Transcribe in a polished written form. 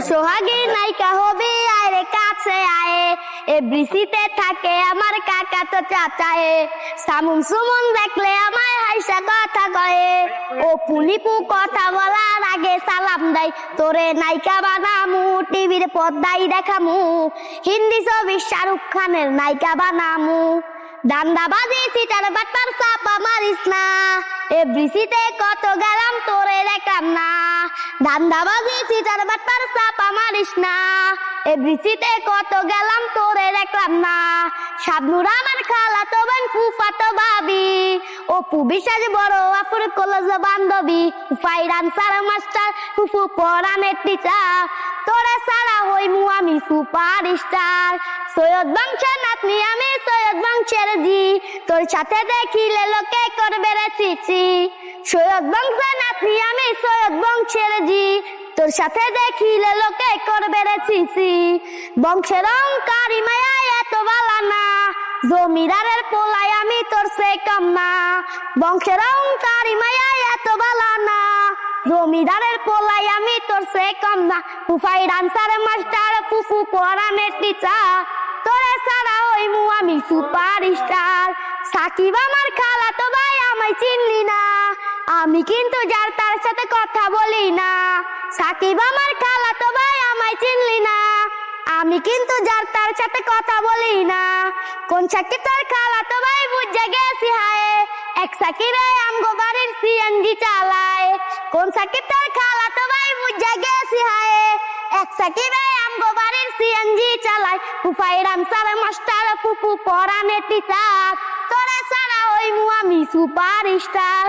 সোহাগীর নায়িকা হবি আয় রে কাছে আয়, এফডিসিতে থাকে আমার কাকা তো চাচায়ে, সামুন সুমন দেখলে আমায় হাইসা কথা কয়ে, ও পুলিপু কথা বলার আগে সালাম দেয়, তোরে নায়িকা বানামু টিভির পর্দায় দেখামু, হিন্দি ছবি শাহরুখ খানের নায়িকা বানামু। দান্দাবাজি সিটার বাটপার চাপা মারিস না, এফডিসিতে কত গেলাম তোরে দেখলাম না। দান্দাবাজি সিটার বাটপার চাপা মারিস না, এফডিসিতে কত গেলাম তোরে দেখলাম না। শাবনুর আমার খালাতো বোন ফুফাতো ভাবি, অপু বিশ্বাস বড় আপুর কলেজ বান্ধবী, ফাইরান স্যার মাস্টার ফুফু পড়ানের টিচার, তোরে সারা হইমু আমি সুপার স্টার। সৈয়দ বংশের নাতনি আমি সৈয়দ বংশের জি, তোর সাথে দেখিলে লোকে করবে রে চিচি। সৈয়দ বংশের নাতনি আমি সৈয়দ বংশের জি, তোর সাথে দেখিলে লোকে করবে রে চিচি। বংশের অহংকারী মায়া এত বালা না, জমিদারের পোলাই আমি তোর সে কম না। বংশের অহংকারী মায়া এত বালা না, জমিদারের পোলাই আমি তোর সে কম না। ফুফাই ডান্সার মাস্টার ফুফু পড়ানের টিচার, তোরে সারা হইমু আমি সুপার স্টার। সাকিব আমার খালাতো ভাই আমায় চিনলি না, আমি কিন্তু যার তার সাথে কথা বলি না। সাকিব আমার খালাতো ভাই আমায় চিনলি না, আমি কিন্তু যার তার সাথে কথা বলি না। কোন সাকিব তোর খালাতো ভাই বুঝে গেছি হায়, এক সাকিবে আমগো বাড়ির সিএনজি চালায়। কোন সাকিব তোর খালাতো ভাই বুঝে গেছি হায়, এক সাকিবে আমগো বাড়ির সিএনজি চালায়। ফুফাই রামসার মাস্টার ফুফু পড়ানের টিচার, তোরে সারা হইমু আমি সুপার স্টার।